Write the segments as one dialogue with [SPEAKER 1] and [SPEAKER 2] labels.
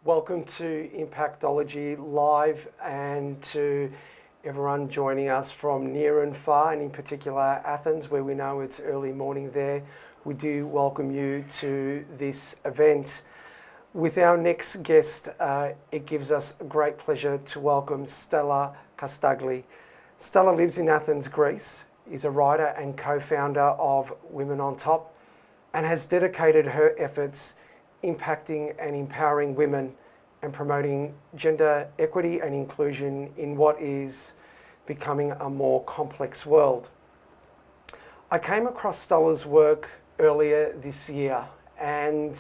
[SPEAKER 1] Welcome to Impactology Live and to everyone joining us from near and far, and in particular Athens, where we know it's early morning there. We do welcome you to this event. With our next guest, it gives us great pleasure to welcome Stella Kasdagli. Stella lives in Athens, Greece, is a writer and co-founder of Women on Top, and has dedicated her efforts impacting and empowering women and promoting gender equity and inclusion in what is becoming a more complex world. I came across Stella's work earlier this year, and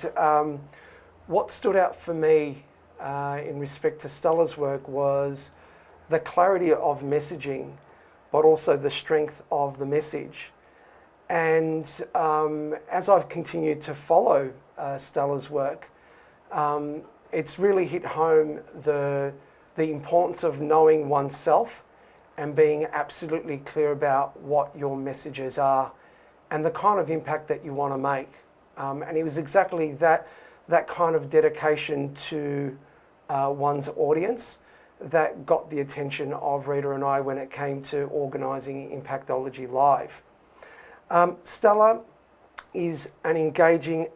[SPEAKER 1] what stood out for me in respect to Stella's work was the clarity of messaging, but also the strength of the message. And as I've continued to follow Stella's work, it's really hit home the importance of knowing oneself and being absolutely clear about what your messages are and the kind of impact that you want to make. And it was exactly that kind of dedication to one's audience that got the attention of Rita and I when it came to organising Impactology Live. Stella is an engaging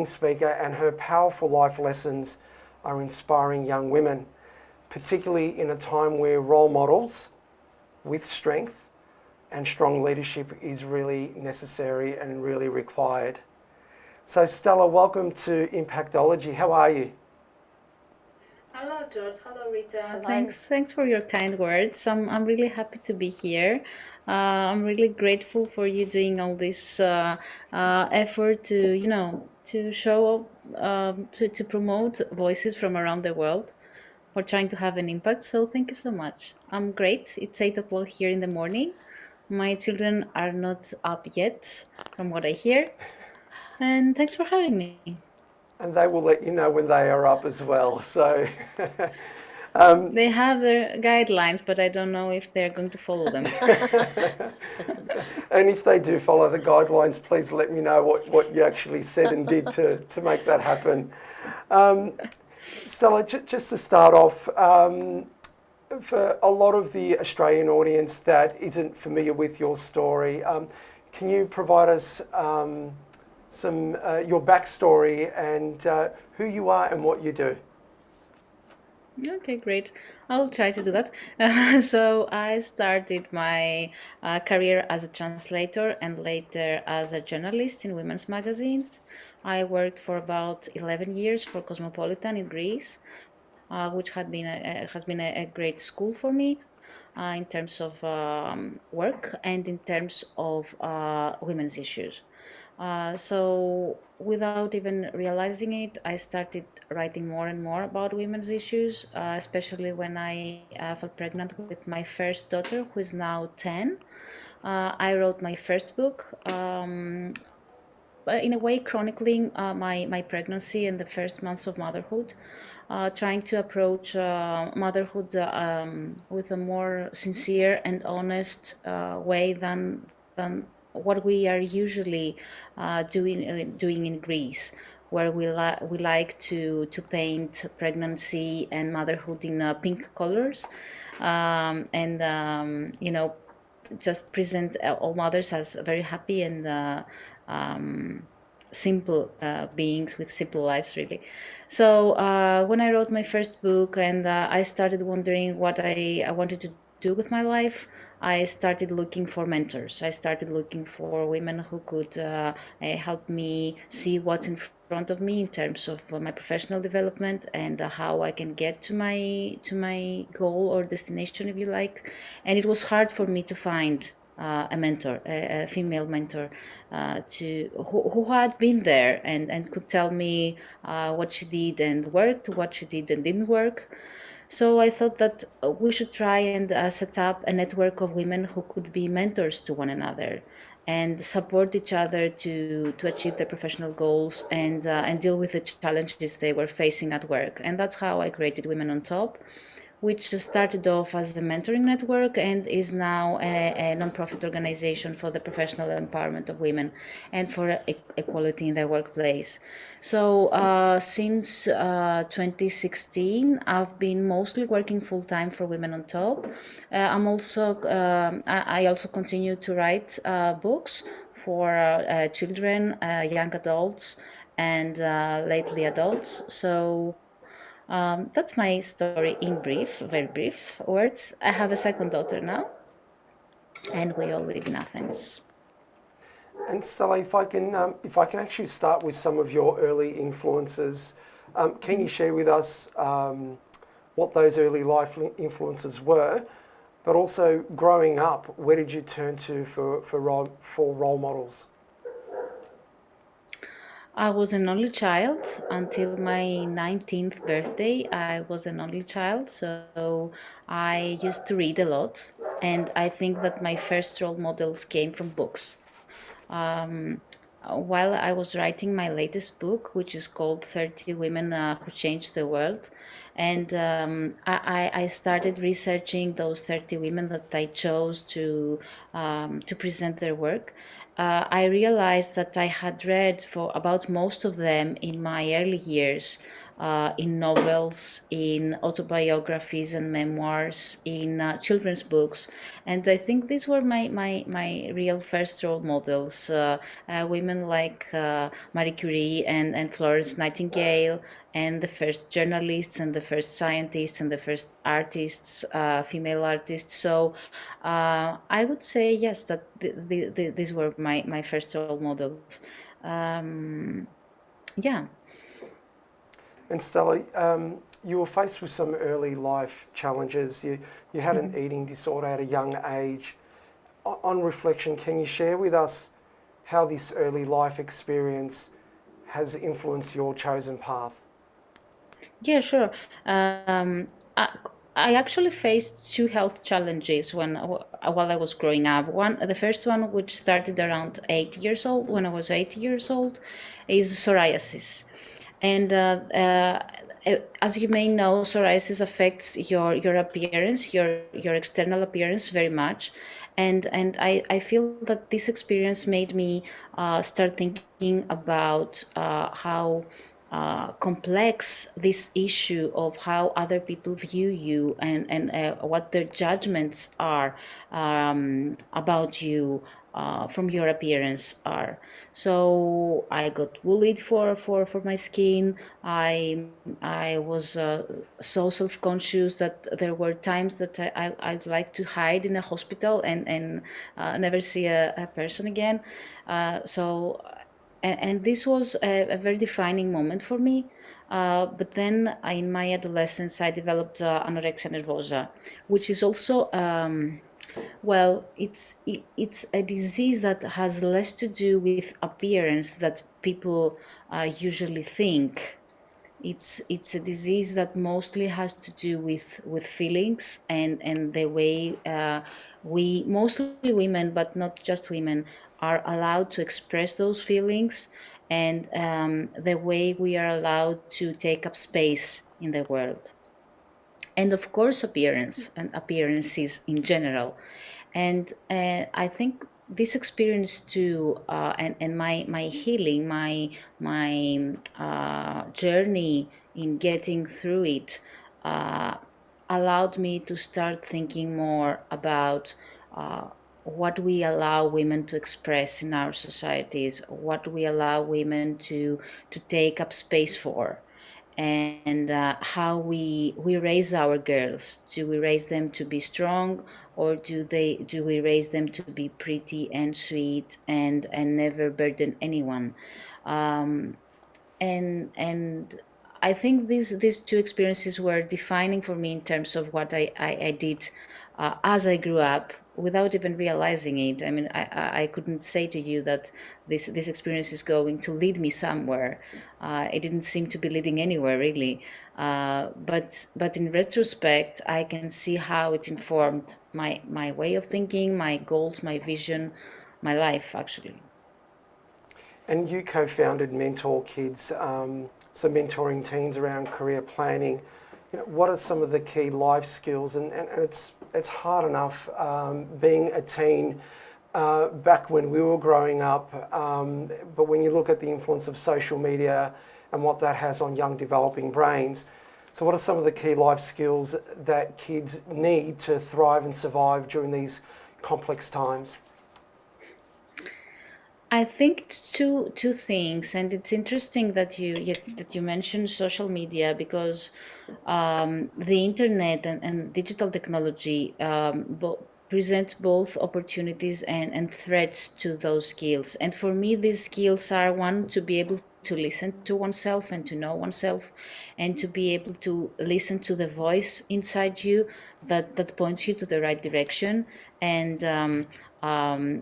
[SPEAKER 1] speaker, and her powerful life lessons are inspiring young women, particularly in a time where role models with strength and strong leadership is really necessary and really required. So Stella, welcome to Impactology. How are you?
[SPEAKER 2] Hello, George. Hello, Rita.
[SPEAKER 3] Hello.
[SPEAKER 2] Thanks for your kind words. I'm really happy to be here. I'm really grateful for you doing all this effort to show to promote voices from around the world. For trying to have an impact. So thank you so much. I'm great. It's 8 o'clock here in the morning. My children are not up yet, from what I hear. And thanks for having me.
[SPEAKER 1] And they will let you know when they are up as well. So
[SPEAKER 2] They have their guidelines, but I don't know if they're going to follow them.
[SPEAKER 1] and if they do follow the guidelines, please let me know what you actually said and did to make that happen. Stella, just to start off, for a lot of the Australian audience that isn't familiar with your story, can you provide us some your backstory and who you are and what you do?
[SPEAKER 2] Okay, great. I will try to do that. So I started my career as a translator and later as a journalist in women's magazines. I worked for about 11 years for Cosmopolitan in Greece, which has been a great school for me in terms of work and in terms of women's issues. So without even realizing it, I started writing more and more about women's issues, especially when I fell pregnant with my first daughter, who is now 10. I wrote my first book, in a way chronicling my pregnancy and the first months of motherhood, trying to approach motherhood with a more sincere and honest way than what we are usually doing in Greece, where we like to paint pregnancy and motherhood in pink colors, and just present all mothers as very happy and simple beings with simple lives, really. So when I wrote my first book and I started wondering what I wanted to do with my life, I started looking for mentors. I started looking for women who could help me see what's in front of me in terms of my professional development and how I can get to my goal or destination, if you like. And it was hard for me to find a mentor, a female mentor, who had been there and could tell me what she did and worked, what she did and didn't work. So I thought that we should try and set up a network of women who could be mentors to one another and support each other to achieve their professional goals and deal with the challenges they were facing at work. And that's how I created Women on Top, which started off as a mentoring network and is now a non-profit organization for the professional empowerment of women and for equality in their workplace. So since 2016, I've been mostly working full time for Women on Top. I also continue to write books for children, young adults, and lately adults. So that's my story in brief, very brief words. I have a second daughter now, and we all live in Athens.
[SPEAKER 1] And Stella, if I can actually start with some of your early influences, can you share with us what those early life influences were, but also growing up, where did you turn to for role models?
[SPEAKER 2] I was an only child until my 19th birthday. I was an only child, so I used to read a lot. And I think that my first role models came from books. Um, while I was writing my latest book, which is called 30 Women Who Changed the World, and I started researching those 30 women that I chose to present their work. I realized that I had read for about most of them in my early years, in novels, in autobiographies and memoirs, in children's books. And I think these were my real first role models, women like Marie Curie and Florence Nightingale, and the first journalists and the first scientists and the first artists, female artists. So I would say yes, that these were my first role models. Um, yeah.
[SPEAKER 1] And Stella, you were faced with some early life challenges. You had an eating disorder at a young age. On reflection, can you share with us how this early life experience has influenced your chosen path?
[SPEAKER 2] Yeah, sure. I actually faced two health challenges while I was growing up. The first one, which started around 8 years old, when I was 8 years old, is psoriasis, and as you may know, psoriasis affects your appearance, your external appearance very much, and I feel that this experience made me start thinking about how complex this issue of how other people view you and what their judgments are about you from your appearance are. So I got bullied for my skin. I was so self-conscious that there were times that I'd like to hide in a hospital and never see a person again. So and this was a very defining moment for me. But then in my adolescence, I developed anorexia nervosa, which is also it's a disease that has less to do with appearance that people usually think. It's a disease that mostly has to do with feelings and the way we, mostly women but not just women, are allowed to express those feelings, and the way we are allowed to take up space in the world, and of course appearance and appearances in general. And I think this experience too, and my healing, my journey in getting through it, uh, allowed me to start thinking more about what we allow women to express in our societies, what we allow women to take up space for, and how we raise our girls. Do we raise them to be strong, or do we raise them to be pretty and sweet and never burden anyone? Um, and I think these two experiences were defining for me in terms of what I did as I grew up without even realizing it. I mean, I couldn't say to you that this experience is going to lead me somewhere. It didn't seem to be leading anywhere really. But in retrospect, I can see how it informed my way of thinking, my goals, my vision, my life actually.
[SPEAKER 1] And you co-founded Mentor Kids, so mentoring teens around career planning. what are some of the key life skills? And it's hard enough being a teen back when we were growing up, but when you look at the influence of social media and what that has on young developing brains, so what are some of the key life skills that kids need to thrive and survive during these complex times?
[SPEAKER 2] I think it's two things, and it's interesting that you mentioned social media, because the internet and digital technology presents both opportunities and threats to those skills. And for me, these skills are, one, to be able to listen to oneself and to know oneself, and to be able to listen to the voice inside you that points you to the right direction, and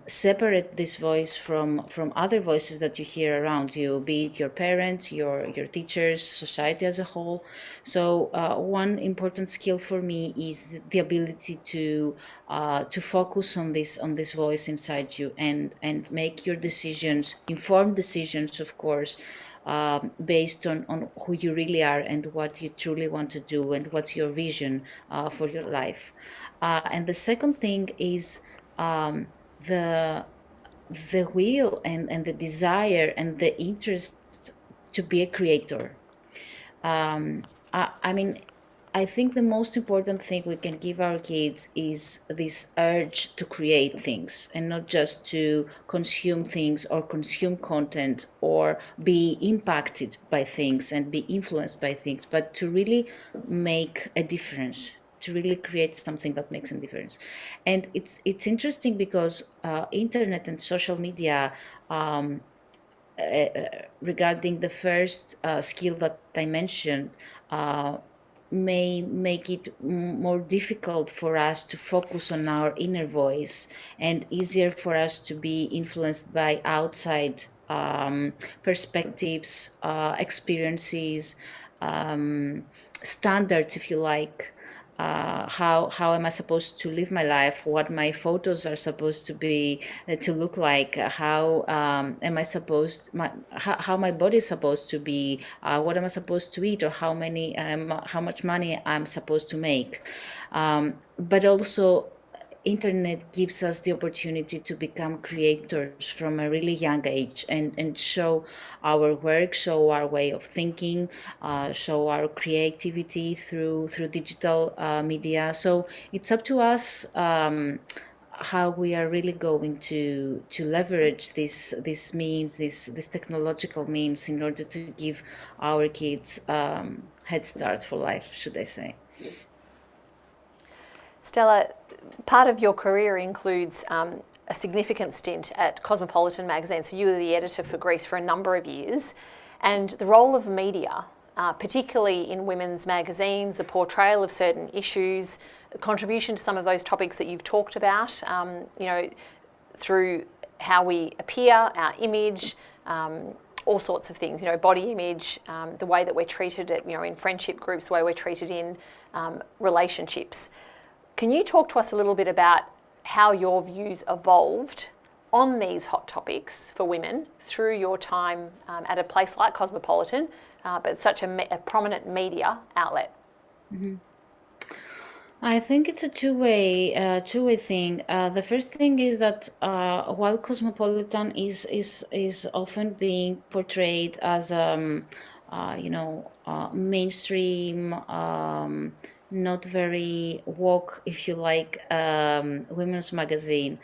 [SPEAKER 2] separate this voice from other voices that you hear around you, be it your parents, your teachers, society as a whole. So one important skill for me is the ability to focus on this voice inside you, and make your decisions, informed decisions, of course, based on who you really are and what you truly want to do and what's your vision for your life. And the second thing is the the will and the desire and the interest to be a creator. I mean, I think the most important thing we can give our kids is this urge to create things, and not just to consume things or consume content or be impacted by things and be influenced by things, but to really make a difference, to really create something that makes a difference. And it's interesting because internet and social media, regarding the first skill that I mentioned, uh, may make it more difficult for us to focus on our inner voice, and easier for us to be influenced by outside perspectives, experiences, standards, if you like. How am I supposed to live my life? What my photos are supposed to be to look like? How am I supposed how my body is supposed to be? What am I supposed to eat? Or how much money I'm supposed to make? But also, internet gives us the opportunity to become creators from a really young age, and show our work, show our way of thinking, show our creativity through digital media. So it's up to us, how we are really going to leverage this means, this technological means, in order to give our kids head start for life, should I say.
[SPEAKER 3] Stella, part of your career includes a significant stint at Cosmopolitan magazine. So you were the editor for Greece for a number of years. And the role of media, particularly in women's magazines, the portrayal of certain issues, contribution to some of those topics that you've talked about, through how we appear, our image, all sorts of things, body image, the way that we're treated in friendship groups, the way we're treated in relationships. Can you talk to us a little bit about how your views evolved on these hot topics for women through your time at a place like Cosmopolitan, but such a prominent media outlet?
[SPEAKER 2] Mm-hmm. I think it's a two-way thing. The first thing is that while Cosmopolitan is often being portrayed as mainstream, not very woke, if you like, women's magazine.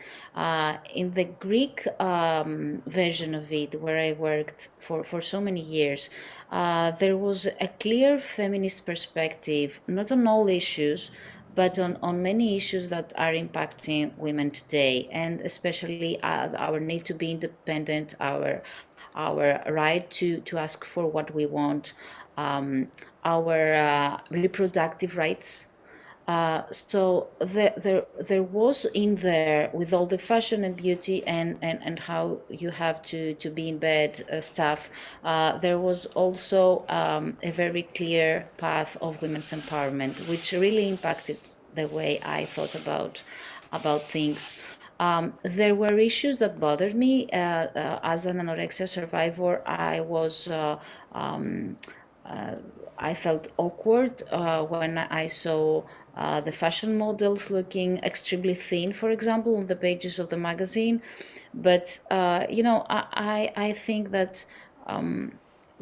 [SPEAKER 2] In the Greek version of it, where I worked for so many years, there was a clear feminist perspective, not on all issues, but on many issues that are impacting women today, and especially our need to be independent, our right to ask for what we want, our reproductive rights. So there was in there, with all the fashion and beauty and how you have to be in bed stuff, there was also a very clear path of women's empowerment, which really impacted the way I thought about things. There were issues that bothered me. As an anorexia survivor, I was I felt awkward when I saw the fashion models looking extremely thin, for example, on the pages of the magazine. But I think that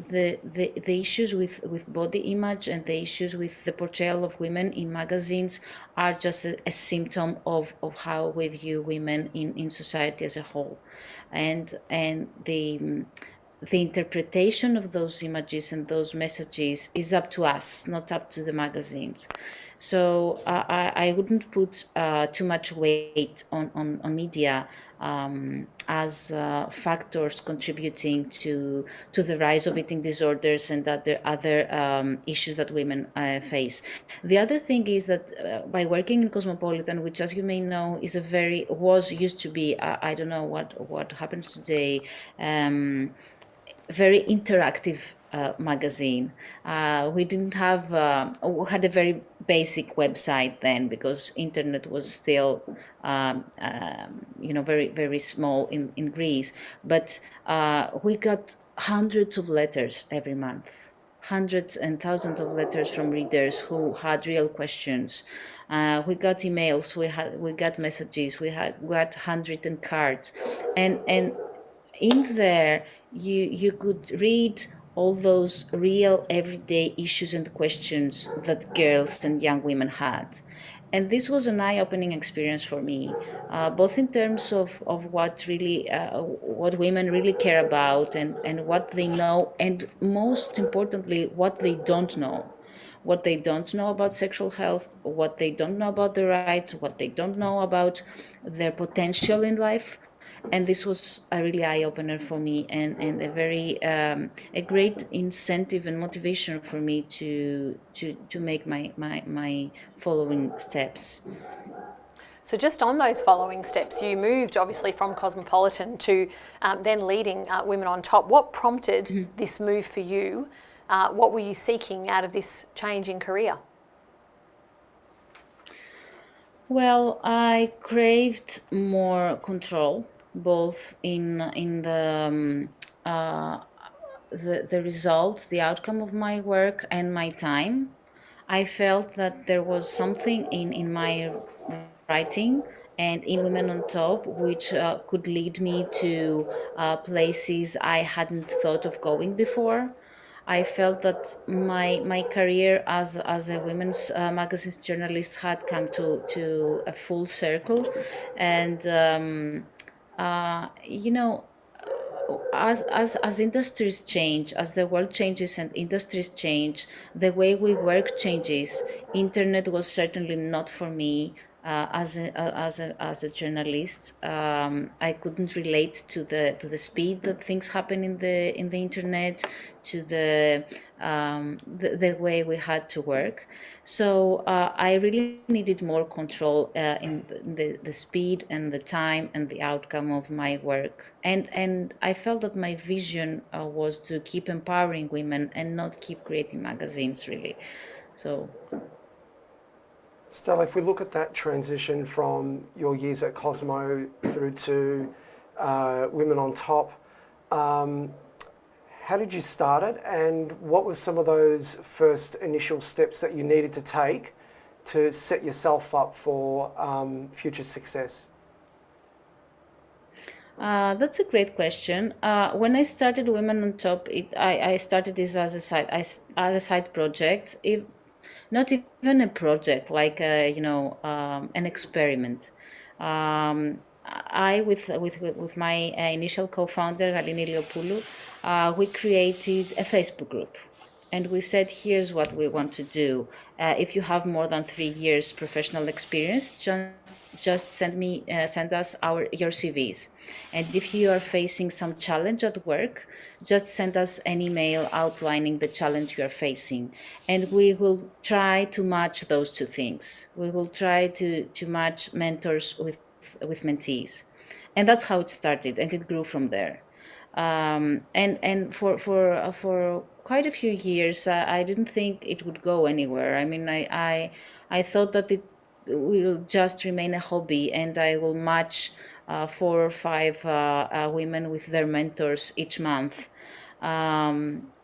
[SPEAKER 2] the issues with body image and the issues with the portrayal of women in magazines are just a symptom of how we view women in society as a whole, and the interpretation of those images and those messages is up to us, not up to the magazines. So I wouldn't put too much weight on media as factors contributing to the rise of eating disorders and other issues that women face. The other thing is that by working in Cosmopolitan, which, as you may know, is used to be, I don't know what happens today, very interactive magazine. We didn't have, we had a very basic website then because internet was still, very, very small in Greece. But we got hundreds of letters every month, hundreds and thousands of letters from readers who had real questions. We got emails, we got messages, we got handwritten cards, and in there you could read all those real everyday issues and questions that girls and young women had. And this was an eye-opening experience for me, both in terms of what women really care about and what they know, and most importantly, what they don't know. What they don't know about sexual health, what they don't know about their rights, what they don't know about their potential in life. And this was a really eye-opener for me, and a great incentive and motivation for me to make my following steps.
[SPEAKER 3] So just on those following steps, you moved obviously from Cosmopolitan to then leading Women on Top. What prompted this move for you? What were you seeking out of this change in career?
[SPEAKER 2] Well, I craved more control, both in the results, the outcome of my work, and my time. I felt that there was something in my writing and in Women on Top which could lead me to places I hadn't thought of going before. I felt that my career as a women's magazines journalist had come to a full circle, and you know, as industries change, as the world changes and industries change, the way we work changes. Internet was certainly not for me. As a journalist, I couldn't relate to the speed that things happen in the internet, to the way we had to work. So I really needed more control in the speed and the time and the outcome of my work. And I felt that my vision was to keep empowering women and not keep creating magazines, really. So.
[SPEAKER 1] Stella, if we look at that transition from your years at Cosmo through to Women on Top, how did you start it, and what were some of those first initial steps that you needed to take to set yourself up for future success?
[SPEAKER 2] That's a great question. When I started Women on Top, I started this as a side project. Not even a project, like an experiment. I with my initial co-founder Galini Leopoulou, we created a Facebook group, and we said, here's what we want to do. If you have more than 3 years professional experience, just send us your CVs. And if you are facing some challenge at work, just send us an email outlining the challenge you are facing. And we will try to match those two things. We will try to match mentors with mentees. And that's how it started, and it grew from there. And for quite a few years, I didn't think it would go anywhere. I mean, I thought that it will just remain a hobby, and I will match 4 or 5 women with their mentors each month.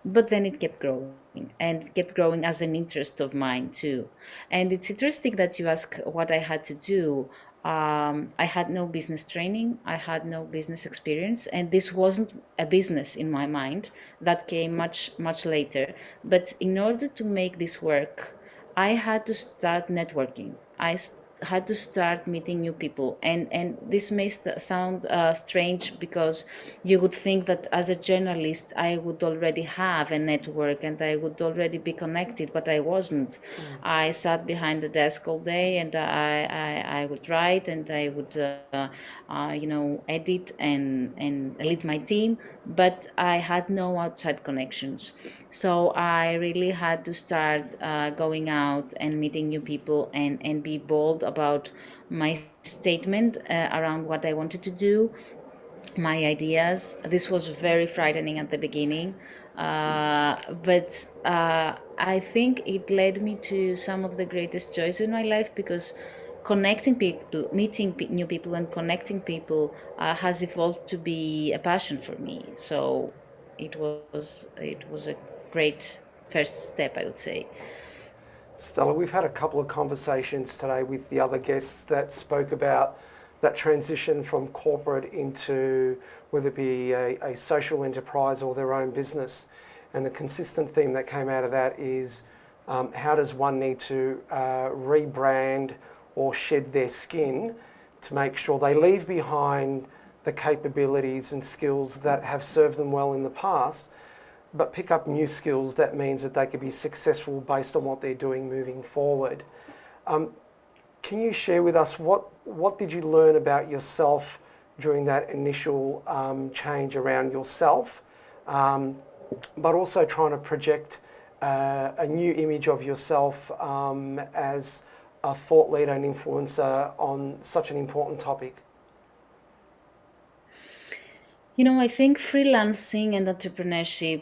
[SPEAKER 2] But then it kept growing, and it kept growing as an interest of mine too. And it's interesting that you ask what I had to do. I had no business training, I had no business experience, and this wasn't a business in my mind. That came much later. But in order to make this work, I had to start networking. Had to start meeting new people, and this may sound strange, because you would think that as a journalist I would already have a network and I would already be connected, but I wasn't. I sat behind the desk all day, and I would write, and I would edit and lead my team, but I had no outside connections. So I really had to start going out and meeting new people, and be bold about my statement around what I wanted to do, my ideas. This was very frightening at the beginning, but I think it led me to some of the greatest joys in my life, because connecting people, meeting new people, and connecting people has evolved to be a passion for me. So it was a great first step, I would say.
[SPEAKER 1] Stella, we've had a couple of conversations today with the other guests that spoke about that transition from corporate into whether it be a social enterprise or their own business. And the consistent theme that came out of that is how does one need to rebrand or shed their skin to make sure they leave behind the capabilities and skills that have served them well in the past, but pick up new skills that means that they could be successful based on what they're doing moving forward. Can you share with us what did you learn about yourself during that initial change around yourself, but also trying to project a new image of yourself as a thought leader and influencer on such an important topic?
[SPEAKER 2] I think freelancing and entrepreneurship,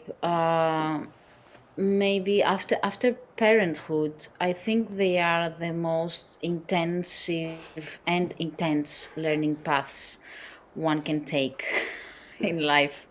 [SPEAKER 2] maybe after parenthood, I think they are the most intensive and intense learning paths one can take in life.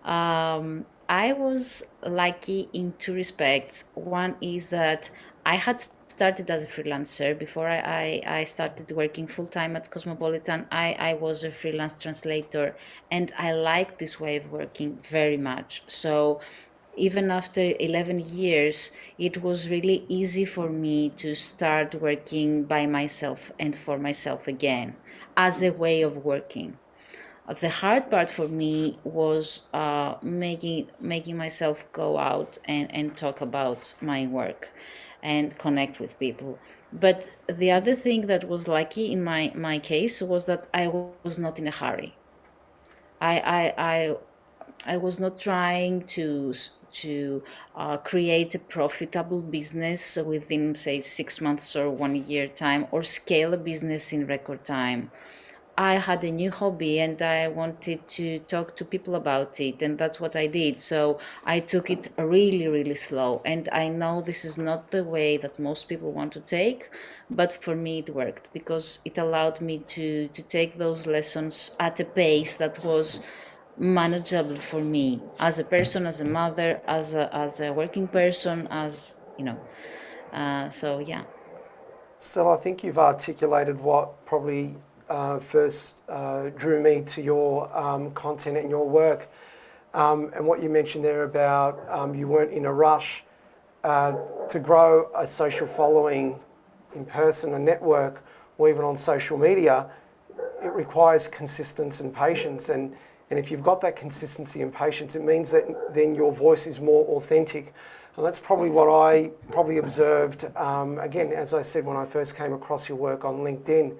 [SPEAKER 2] I was lucky in two respects. One is that I had started as a freelancer before I started working full time at Cosmopolitan. I was a freelance translator, and I liked this way of working very much. So even after 11 years, it was really easy for me to start working by myself and for myself again as a way of working. The hard part for me was making myself go out and talk about my work and connect with people. But the other thing that was lucky in my case was that I was not in a hurry. I I I, I was not trying to create a profitable business within, say, 6 months or 1 year time, or scale a business in record time. I had a new hobby and I wanted to talk to people about it, and that's what I did. So I took it really, really slow. And I know this is not the way that most people want to take, but for me it worked, because it allowed me to take those lessons at a pace that was manageable for me as a person, as a mother, as a working person, so yeah.
[SPEAKER 1] Stella, I think you've articulated what probably first drew me to your content and your work. And what you mentioned there about you weren't in a rush to grow a social following in person, a network, or even on social media. It requires consistency and patience. And if you've got that consistency and patience, it means that then your voice is more authentic. And that's probably what I probably observed, again, as I said, when I first came across your work on LinkedIn.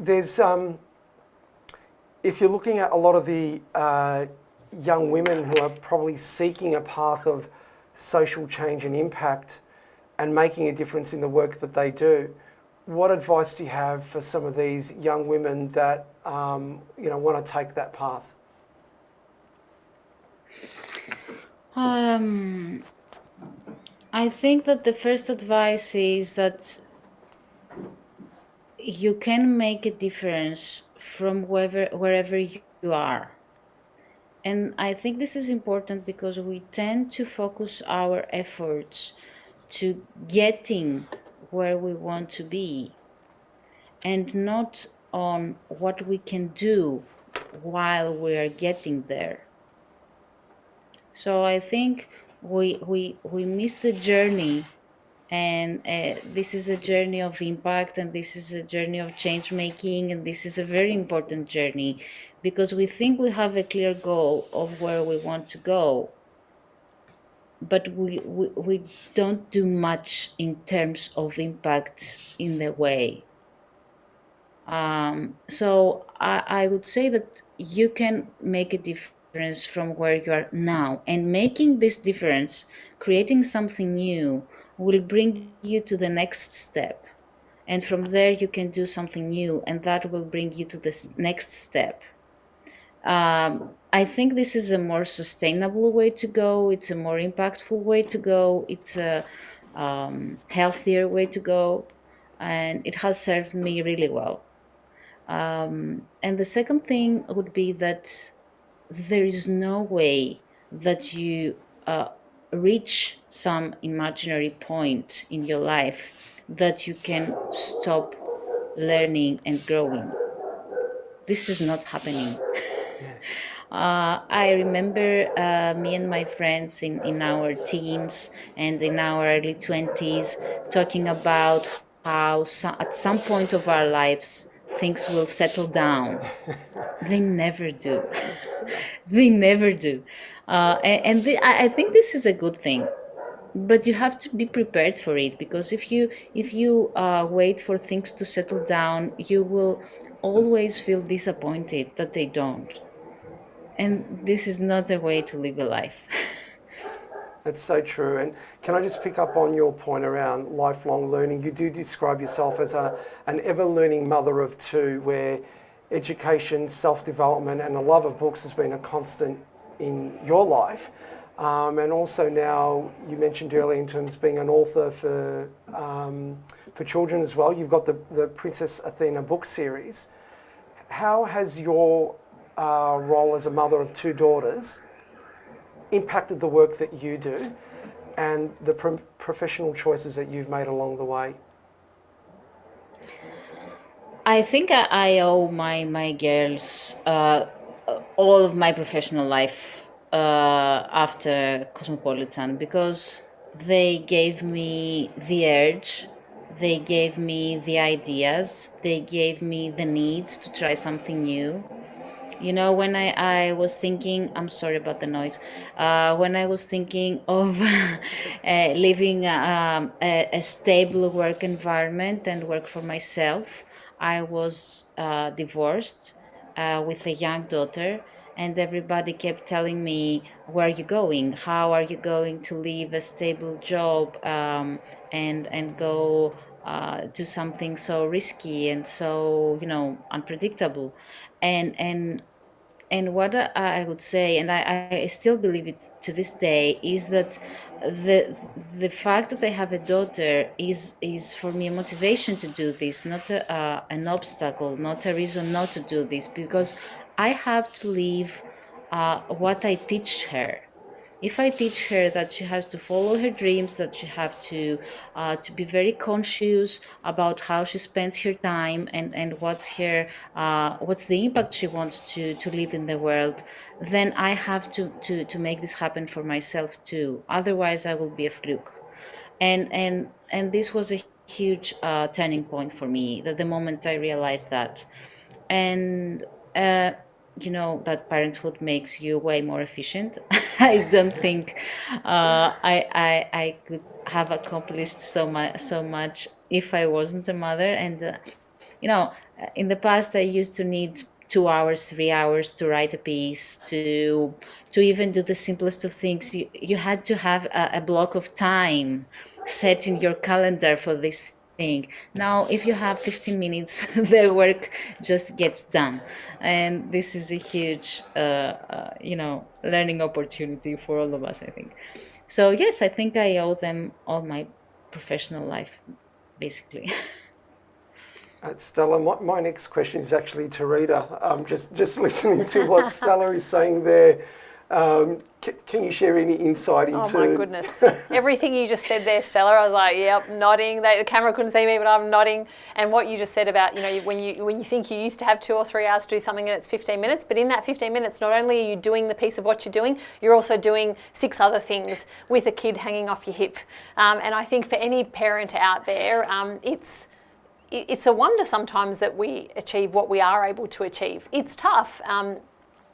[SPEAKER 1] There's, if you're looking at a lot of the young women who are probably seeking a path of social change and impact and making a difference in the work that they do, what advice do you have for some of these young women that want to take that path?
[SPEAKER 2] I think that the first advice is that you can make a difference from wherever you are. And I think this is important because we tend to focus our efforts to getting where we want to be and not on what we can do while we are getting there. So I think we miss the journey, and this is a journey of impact, and this is a journey of change making, and this is a very important journey because we think we have a clear goal of where we want to go, but we don't do much in terms of impact in the way. So I would say that you can make a difference from where you are now, and making this difference, creating something new, will bring you to the next step. And from there, you can do something new, and that will bring you to the next step. I think this is a more sustainable way to go. It's a more impactful way to go. It's a healthier way to go, and it has served me really well. And the second thing would be that there is no way that you reach some imaginary point in your life that you can stop learning and growing. This is not happening. I remember me and my friends in our teens and in our early 20s talking about how at some point of our lives things will settle down. They never do. They never do. I think this is a good thing. But you have to be prepared for it, because if you wait for things to settle down, you will always feel disappointed that they don't. And this is not a way to live a life.
[SPEAKER 1] That's so true. And can I just pick up on your point around lifelong learning? You do describe yourself as an ever learning mother of two, where education, self development, and a love of books has been a constant in your life. And also now, you mentioned earlier in terms of being an author for children as well. You've got the Princess Athena book series. How has your role as a mother of two daughters impacted the work that you do and the professional choices that you've made along the way?
[SPEAKER 2] I think I owe my girls all of my professional life after Cosmopolitan, because they gave me the urge, they gave me the ideas, they gave me the needs to try something new. You know, when I was thinking, I'm sorry about the noise, when I was thinking of living a stable work environment and work for myself, I was divorced with a young daughter, and everybody kept telling me, where are you going? How are you going to leave a stable job and go do something so risky and so, unpredictable? And and what I would say, and I still believe it to this day, is that the the fact that I have a daughter is for me a motivation to do this, not an obstacle, not a reason not to do this, because I have to live what I teach her. If I teach her that she has to follow her dreams, that she have to be very conscious about how she spends her time, and what's the impact she wants to live in the world, then I have to make this happen for myself too. Otherwise, I will be a fluke. And this was a huge turning point for me. That the moment I realized that, and uh, that parenthood makes you way more efficient. I don't think I could have accomplished so much if I wasn't a mother. And in the past, I used to need 2 hours, 3 hours to write a piece, to even do the simplest of things. You had to have a block of time set in your calendar for this thing. Now, if you have 15 minutes, the work just gets done. And this is a huge, learning opportunity for all of us, I think. So, yes, I think I owe them all my professional life, basically.
[SPEAKER 1] Stella, my next question is actually to Rita. Just listening to what Stella is saying there. Can you share any insight into...
[SPEAKER 3] Oh my goodness. Everything you just said there, Stella, I was like, yep, nodding. The camera couldn't see me, but I'm nodding. And what you just said about, you know, when you think you used to have 2 or 3 hours to do something and it's 15 minutes, but in that 15 minutes, not only are you doing the piece of what you're doing, you're also doing 6 other things with a kid hanging off your hip. And I think for any parent out there, it's a wonder sometimes that we achieve what we are able to achieve. It's tough.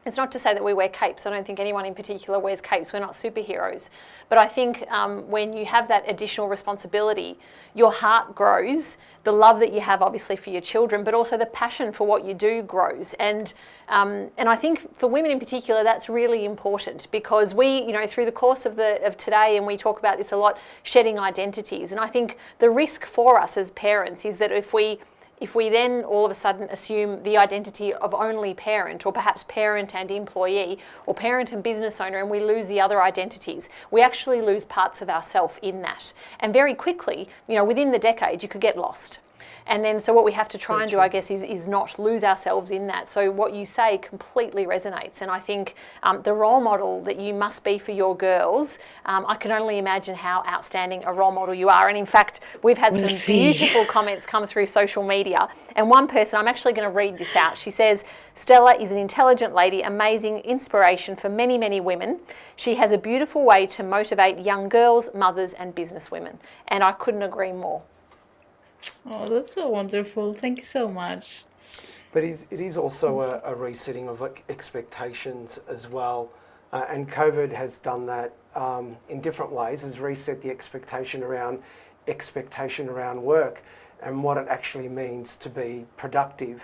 [SPEAKER 3] It's not to say that we wear capes. I don't think anyone in particular wears capes. We're not superheroes. But I think when you have that additional responsibility, your heart grows. The love that you have, obviously, for your children, but also the passion for what you do grows. And I think for women in particular, that's really important because we, you know, through the course of today, and we talk about this a lot, shedding identities. And I think the risk for us as parents is that if we then all of a sudden assume the identity of only parent, or perhaps parent and employee, or parent and business owner, and we lose the other identities, we actually lose parts of ourselves in that. And very quickly, you know, within the decade, you could get lost. And then, so what we have to try and do, I guess, is not lose ourselves in that. So what you say completely resonates. And I think the role model that you must be for your girls, I can only imagine how outstanding a role model you are. And in fact, we've had some beautiful comments come through social media. And one person, I'm actually going to read this out. She says, Stella is an intelligent lady, amazing inspiration for many, many women. She has a beautiful way to motivate young girls, mothers and business women. And I couldn't agree more.
[SPEAKER 2] Oh, that's so wonderful. Thank you so much.
[SPEAKER 1] But it is also a resetting of expectations as well. And COVID has done that in different ways, has reset the expectation around work and what it actually means to be productive.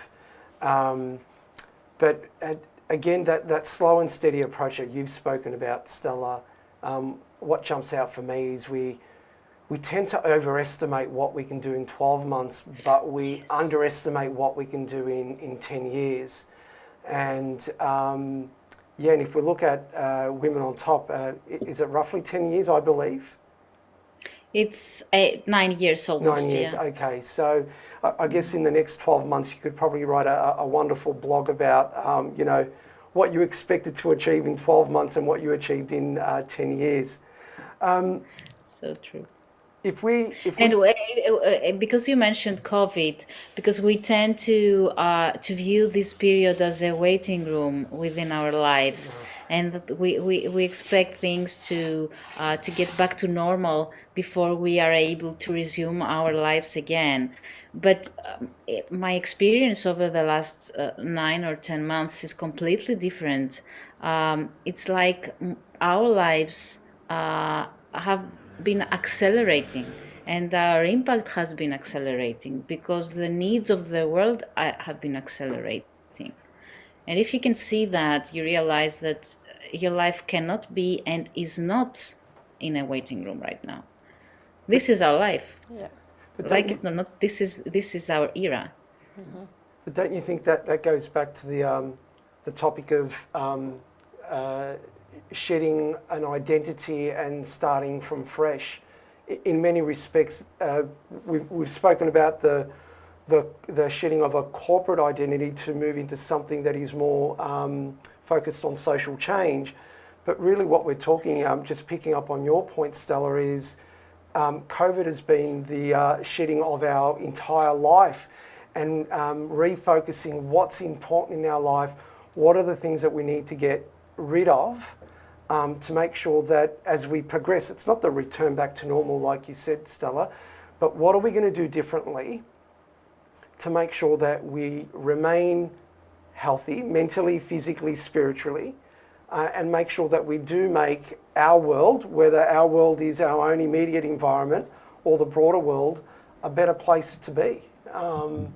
[SPEAKER 1] But again, that slow and steady approach that you've spoken about, Stella, what jumps out for me is we tend to overestimate what we can do in 12 months, but we underestimate what we can do in 10 years. And and if we look at Women on Top, is it roughly 10 years, I believe?
[SPEAKER 2] It's 9 years almost.
[SPEAKER 1] 9 years,
[SPEAKER 2] yeah.
[SPEAKER 1] okay. So I guess in the next 12 months, you could probably write a wonderful blog about, you know, what you expected to achieve in 12 months and what you achieved in 10 years.
[SPEAKER 2] So true.
[SPEAKER 1] And
[SPEAKER 2] because you mentioned COVID, because we tend to view this period as a waiting room within our lives, and that we expect things to get back to normal before we are able to resume our lives again. But my experience over the last 9 or 10 months is completely different. It's like our lives have been accelerating, and our impact has been accelerating because the needs of the world have been accelerating. And if you can see that, you realize that your life cannot be and is not in a waiting room right now. This is our life.
[SPEAKER 3] Yeah.
[SPEAKER 2] Like it or not, this is our era.
[SPEAKER 3] Mm-hmm.
[SPEAKER 1] But don't you think that goes back to the topic of shedding an identity and starting from fresh? In many respects, we've spoken about the shedding of a corporate identity to move into something that is more focused on social change. But really what we're talking, just picking up on your point, Stella, is COVID has been the shedding of our entire life and refocusing what's important in our life, what are the things that we need to get rid of, to make sure that as we progress, it's not the return back to normal like you said, Stella, but what are we going to do differently to make sure that we remain healthy, mentally, physically, spiritually, and make sure that we do make our world, whether our world is our own immediate environment or the broader world, a better place to be. And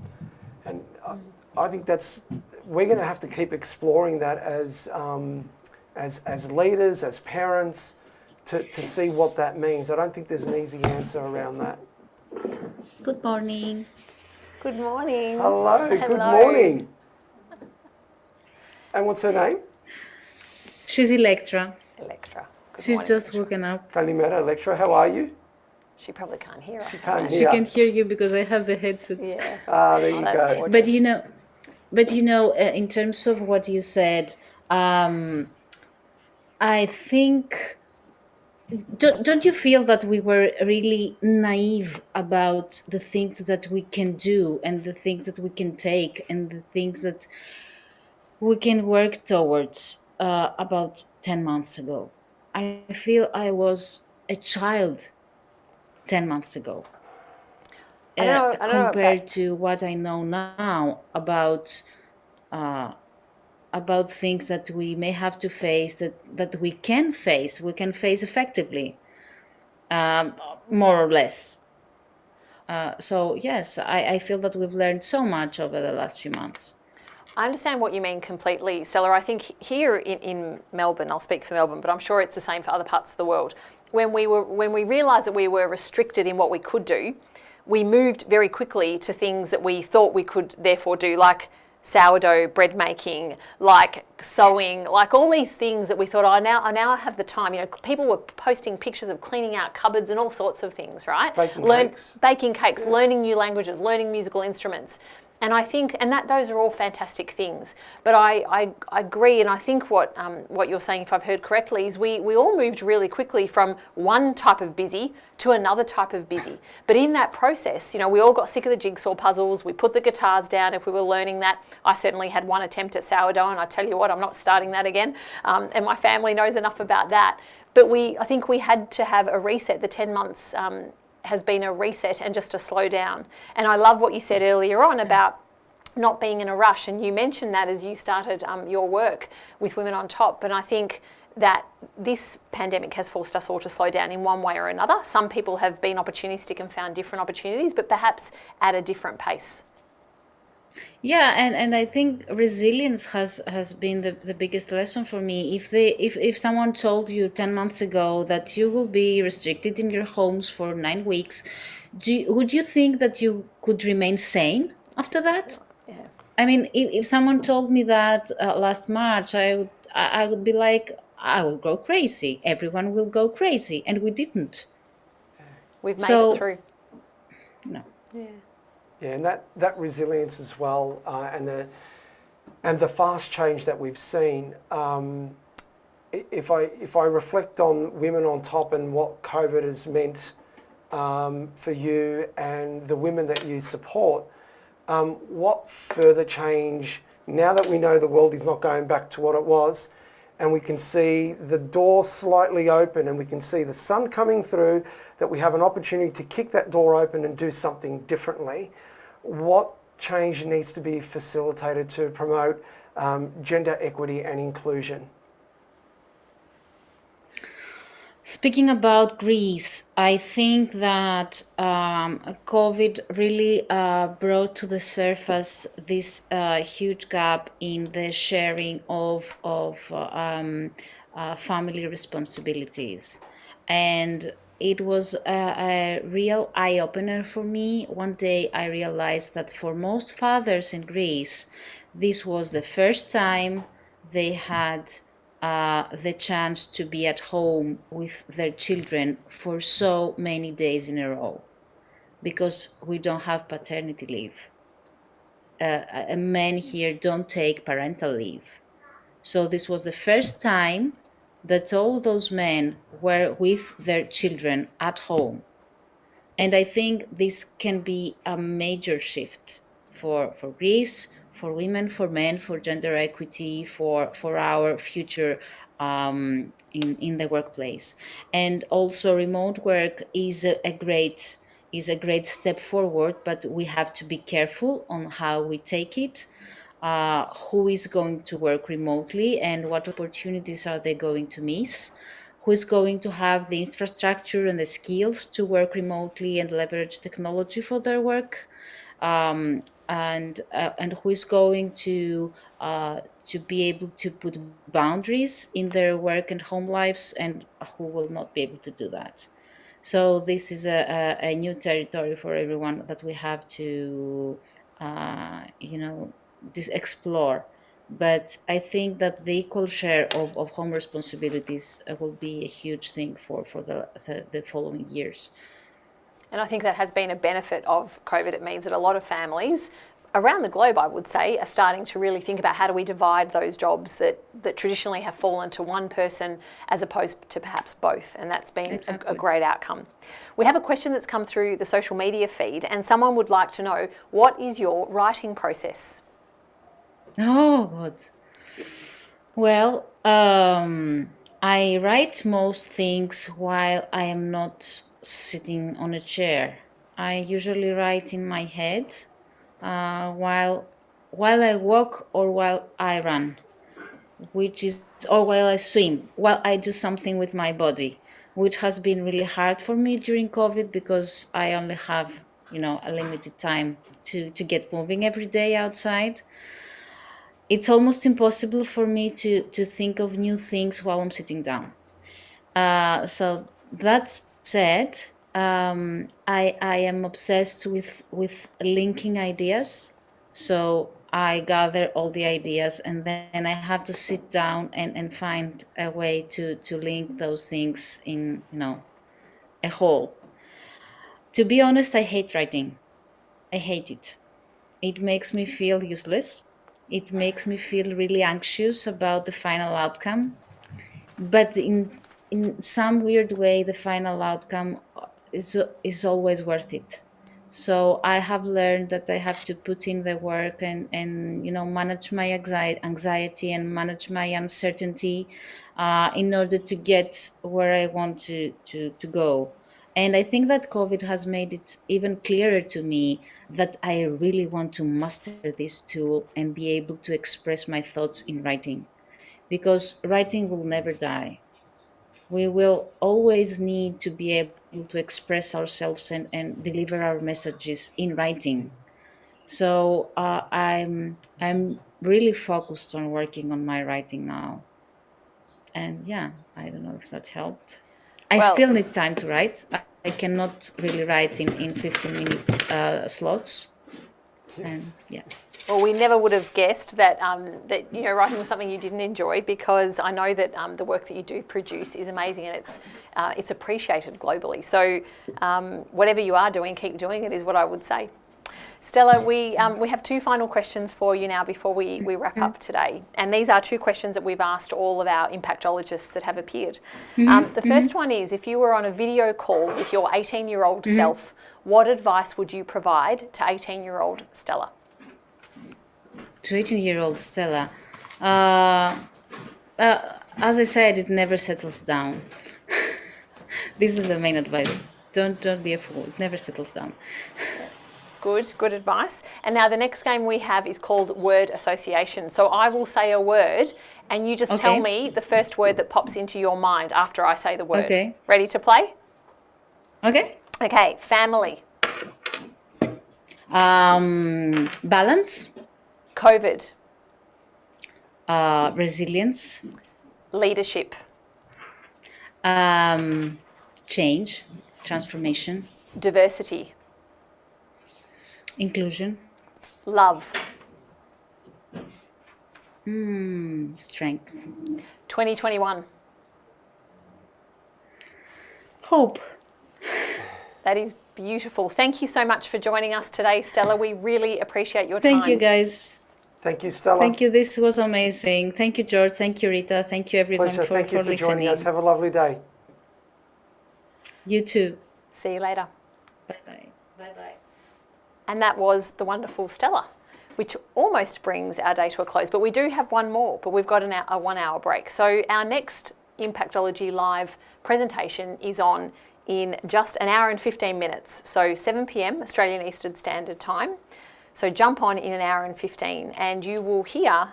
[SPEAKER 1] I think we're going to have to keep exploring that as leaders, as parents, to see what that means. I don't think there's an easy answer around that.
[SPEAKER 2] Good morning.
[SPEAKER 3] Good morning.
[SPEAKER 1] Hello. Good morning. And what's her name?
[SPEAKER 2] She's Electra.
[SPEAKER 3] Electra. Good
[SPEAKER 2] She's
[SPEAKER 3] morning,
[SPEAKER 2] just
[SPEAKER 3] Electra.
[SPEAKER 2] woken up.
[SPEAKER 1] Kalimera, Electra, how are you?
[SPEAKER 3] She probably can't hear us.
[SPEAKER 1] can't
[SPEAKER 2] She
[SPEAKER 1] hear.
[SPEAKER 2] can hear you because I have the headset.
[SPEAKER 3] Yeah.
[SPEAKER 1] There you
[SPEAKER 3] That's
[SPEAKER 1] go.
[SPEAKER 3] gorgeous.
[SPEAKER 2] But in terms of what you said, I think, don't you feel that we were really naive about the things that we can do and the things that we can take and the things that we can work towards about 10 months ago? I feel I was a child 10 months ago,
[SPEAKER 3] I don't know
[SPEAKER 2] compared to what I know now about things that we may have to face, that we can face effectively, more or less. So yes, I feel that we've learned so much over the last few months.
[SPEAKER 3] I understand what you mean completely, Stella. I think here in Melbourne, I'll speak for Melbourne, but I'm sure it's the same for other parts of the world. When we realised that we were restricted in what we could do, we moved very quickly to things that we thought we could therefore do, like sourdough bread making, like sewing, like all these things that we thought, I now have the time. You know, people were posting pictures of cleaning out cupboards and all sorts of things, right? Baking cakes, learning new languages, learning musical instruments. And I think, and that those are all fantastic things. But I agree, and I think what you're saying, if I've heard correctly, is we all moved really quickly from one type of busy to another type of busy. But in that process, you know, we all got sick of the jigsaw puzzles. We put the guitars down if we were learning that. I certainly had one attempt at sourdough, and I tell you what, I'm not starting that again. And my family knows enough about that. But I think we had to have a reset. The 10 months has been a reset and just a slow down. And I love what you said earlier on about not being in a rush, and you mentioned that as you started your work with Women on Top. And I think that this pandemic has forced us all to slow down in one way or another. Some people have been opportunistic and found different opportunities, but perhaps at a different pace.
[SPEAKER 2] Yeah, and I think resilience has been the biggest lesson for me. If someone told you 10 months ago that you will be restricted in your homes for 9 weeks, would you think that you could remain sane after that?
[SPEAKER 3] Yeah.
[SPEAKER 2] I mean, if someone told me that last March, I would be like, I will go crazy. Everyone will go crazy, and we didn't.
[SPEAKER 3] We've made it through.
[SPEAKER 2] No.
[SPEAKER 3] Yeah.
[SPEAKER 1] Yeah, and that resilience as well, and the fast change that we've seen. If I reflect on Women on Top and what COVID has meant for you and the women that you support, what further change, now that we know the world is not going back to what it was, and we can see the door slightly open and we can see the sun coming through, that we have an opportunity to kick that door open and do something differently. What change needs to be facilitated to promote gender equity and inclusion?
[SPEAKER 2] Speaking about Greece, I think that COVID really brought to the surface this huge gap in the sharing of family responsibilities. And it was a real eye-opener for me. One day I realized that for most fathers in Greece, this was the first time they had the chance to be at home with their children for so many days in a row, because we don't have paternity leave. Men here don't take parental leave. So this was the first time that all those men were with their children at home. And I think this can be a major shift for Greece, for women, for men, for gender equity, for our future in the workplace. And also remote work is a great step forward, but we have to be careful on how we take it. Who is going to work remotely and what opportunities are they going to miss? Who is going to have the infrastructure and the skills to work remotely and leverage technology for their work? And who is going to be able to put boundaries in their work and home lives, and who will not be able to do that? So this is a new territory for everyone that we have to explore. But I think that the equal share of home responsibilities will be a huge thing for the following years.
[SPEAKER 3] And I think that has been a benefit of COVID. It means that a lot of families around the globe, I would say, are starting to really think about how do we divide those jobs that traditionally have fallen to one person as opposed to perhaps both. And that's been a great outcome. We have a question that's come through the social media feed, and someone would like to know, what is your writing process?
[SPEAKER 2] Oh, God. Well, I write most things while I am not sitting on a chair. I usually write in my head while I walk or while I run, or while I swim, while I do something with my body, which has been really hard for me during COVID because I only have, a limited time to get moving every day outside. It's almost impossible for me to think of new things while I'm sitting down. So that said, I am obsessed with linking ideas. So I gather all the ideas and then I have to sit down and find a way to link those things in, a whole. To be honest, I hate writing. I hate it. It makes me feel useless. It makes me feel really anxious about the final outcome. But in some weird way, the final outcome is always worth it. So I have learned that I have to put in the work and manage my anxiety and manage my uncertainty in order to get where I want to go. And I think that COVID has made it even clearer to me that I really want to master this tool and be able to express my thoughts in writing, because writing will never die. We will always need to be able to express ourselves and deliver our messages in writing. So I'm really focused on working on my writing now. And yeah, I don't know if that helped. I still need time to write. I cannot really write in 15-minute slots. And yeah.
[SPEAKER 3] Well, we never would have guessed that writing was something you didn't enjoy, because I know that the work that you do produce is amazing and it's appreciated globally. So whatever you are doing, keep doing it, is what I would say. Stella, we have two final questions for you now before we wrap up today. And these are two questions that we've asked all of our impactologists that have appeared. The first one is, if you were on a video call with your 18-year-old self, what advice would you provide to 18-year-old Stella?
[SPEAKER 2] To 18-year-old Stella, as I said, it never settles down. This is the main advice. Don't be a fool. It never settles down.
[SPEAKER 3] Good advice. And now the next game we have is called word association. So I will say a word and you just tell me the first word that pops into your mind after I say the word.
[SPEAKER 2] Okay.
[SPEAKER 3] Ready to play?
[SPEAKER 2] Okay.
[SPEAKER 3] Okay, family.
[SPEAKER 2] Balance.
[SPEAKER 3] COVID.
[SPEAKER 2] Resilience.
[SPEAKER 3] Leadership.
[SPEAKER 2] Change. Transformation.
[SPEAKER 3] Diversity.
[SPEAKER 2] Inclusion.
[SPEAKER 3] Love.
[SPEAKER 2] Strength.
[SPEAKER 3] 2021.
[SPEAKER 2] Hope.
[SPEAKER 3] That is beautiful. Thank you so much for joining us today, Stella. We really appreciate your time.
[SPEAKER 2] Thank you, guys.
[SPEAKER 1] Thank you, Stella.
[SPEAKER 2] Thank you. This was amazing. Thank you, George. Thank you, Rita. Thank you, everyone,
[SPEAKER 1] Pleasure. Thank you for
[SPEAKER 2] listening.
[SPEAKER 1] joining us. Have a lovely day.
[SPEAKER 2] You too.
[SPEAKER 3] See you later.
[SPEAKER 2] Bye-bye. Bye-bye.
[SPEAKER 3] And that was the wonderful Stella, which almost brings our day to a close. But we do have one more, but we've got a 1 hour break. So our next Impactology live presentation is on in just an hour and 15 minutes. So 7 p.m. Australian Eastern Standard Time. So jump on in an hour and 15 and you will hear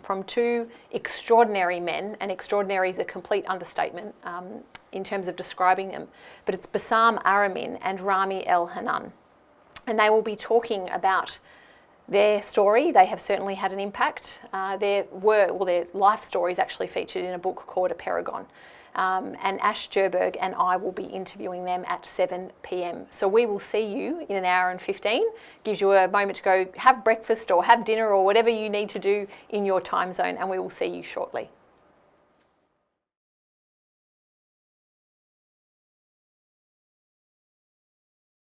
[SPEAKER 3] from two extraordinary men, and extraordinary is a complete understatement in terms of describing them, but it's Bassam Aramin and Rami El Hanan. And they will be talking about their story. They have certainly had an impact. Their life story is actually featured in a book called A Paragon. And Ash Jerberg and I will be interviewing them at 7 p.m. So we will see you in an hour and 15. Gives you a moment to go have breakfast or have dinner or whatever you need to do in your time zone, and we will see you shortly.